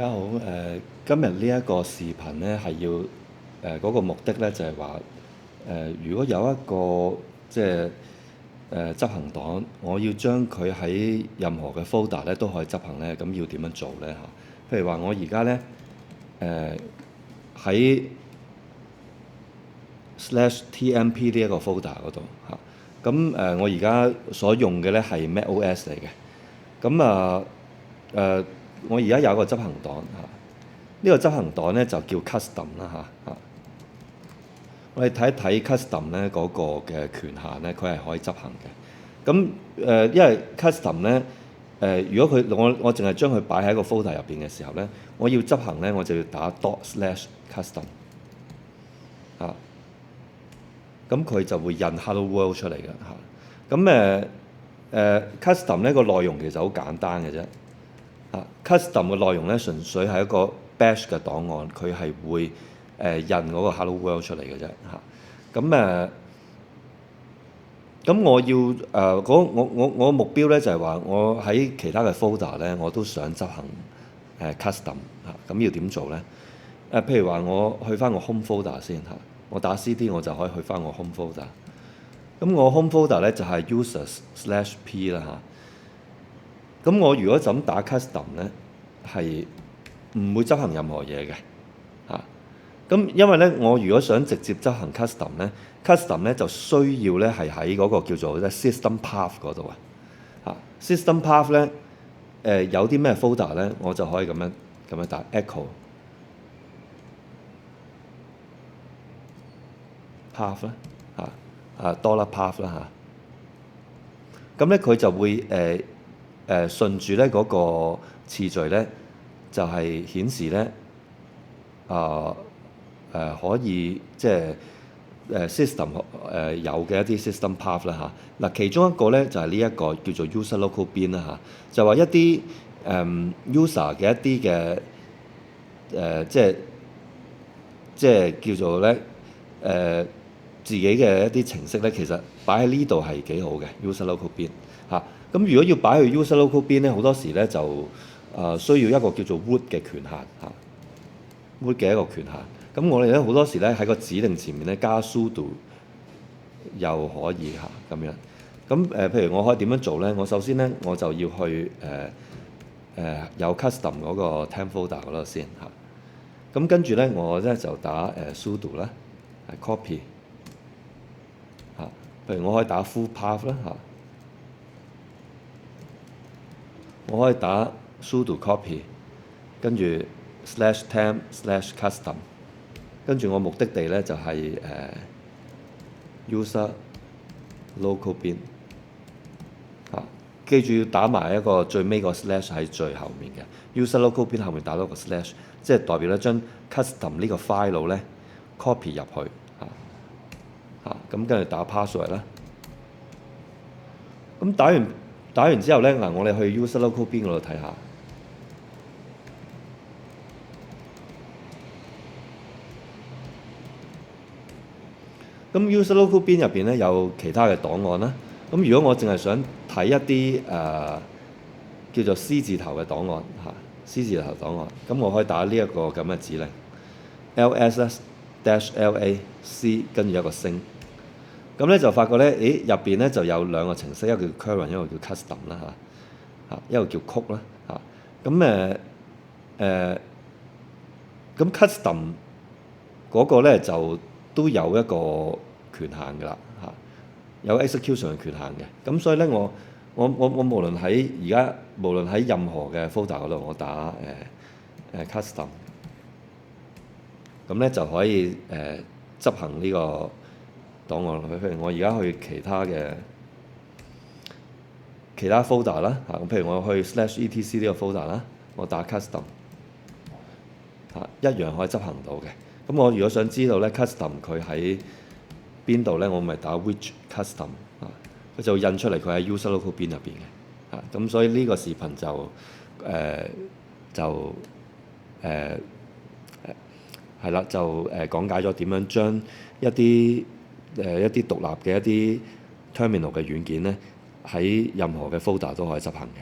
大家好，今日呢一個視頻咧係要嗰個目的咧就係話如果有一個即係執行檔，我要將佢喺任何嘅 folder 咧都可以執行咧，咁要點樣做咧嚇？譬如話我而家咧喺/tmp 呢一個 folder 嗰度嚇，咁我而家所用嘅咧係 macOS 嚟嘅，咁我而家有一個執行檔嚇，呢個執行檔咧就叫 custom 啦嚇。我哋睇一睇 custom 咧嗰個嘅權限咧，佢係可以執行嘅。咁因為 custom 咧如果我淨係將佢擺喺個 folder 入邊嘅時候咧，我要執行咧我就要打 ./custom 嚇，咁佢就會印 Hello World 出嚟嘅嚇。咁custom 咧個內容其實好簡單嘅啫。custom 嘅內容咧純粹係一個 bash 嘅檔案，佢係會印嗰個 Hello World 出嚟嘅啫嚇。咁我要我目標咧就係話我喺其他嘅 folder 咧我都想執行custom 嚇。咁要點做咧？譬如話我去翻我 home folder 先嚇，我打 CD 我就可以去翻我 home folder。咁我 home folder 咧就係 users/p 啦嚇。咁我如果就咁打 custom 咧，係唔會執行任何嘢嘅嚇。咁因為咧，我如果想直接執行 custom 咧就需要咧係喺嗰個叫做 system path 嗰度啊嚇。system path 咧有啲咩 folder 咧，我就可以咁樣打 echo path 啦嚇$path 啦嚇。咁咧佢就會順住咧嗰個次序咧，就係顯示咧可以即係system 有嘅一啲 system path 啦嚇。嗱，其中一個咧就係呢一個叫做 user local bin 啦嚇，就話一啲user 嘅一啲嘅即係叫做咧自己嘅一啲程式咧，其實擺喺呢度係幾好嘅 user local bin 嚇。咁如果要擺去 user local bin 咧，好多時咧就需要一個叫做 root 嘅權限嚇，root 嘅一個權限。咁我哋咧好多時咧喺個指令前面咧加 sudo 又可以嚇咁樣。咁譬如我可以點樣做咧？我首先咧我就要去有 custom 嗰個 temp folder 嗰度先嚇。咁跟住咧我咧就打sudo 啦，copy 嚇。譬如我可以打 full path 啦嚇。我可以打 sudo copy， 跟住/temp/custom， 跟住我目的地咧就係user local bin 嚇。記住要打埋一個最尾個 slash 喺最後面嘅 user local bin 後面打多個 slash， 即係代表咧將 custom 呢個 file 咧 copy 入去嚇。咁跟住打 password 啦。咁打完之後咧，我哋去 user local bin 嗰度睇下。咁 user local bin 入邊咧有其他嘅檔案啦。咁如果我淨係想睇一啲叫做 C 字頭嘅檔案嚇，C 字頭檔案，咁我可以打呢一個咁嘅指令 ls-la-c 跟住有個星。咁咧就發覺咧，入邊咧就有兩個程式，一個叫 current， 一個叫 custom 啦嚇，一個叫 code 啦嚇。咁 custom 嗰個咧就都有一個權限㗎啦嚇，有 execution 嘅權限嘅。咁所以咧我無論喺任何嘅 folder 嗰度，我打custom， 咁咧就可以執行呢個檔案。譬如我而家去其他 folder 啦嚇，咁譬如我去/etc 呢個 folder 啦，我打 custom 嚇，一樣可以執行到嘅。咁我如果想知道咧 custom 佢喺邊度咧，我咪打 which custom 嚇，佢就印出嚟佢喺 user local bin 入邊嘅嚇。咁所以呢個視頻係啦，就講解咗點樣將一啲獨立嘅一啲 terminal 嘅軟件咧，喺任何嘅 folder 都可以執行嘅。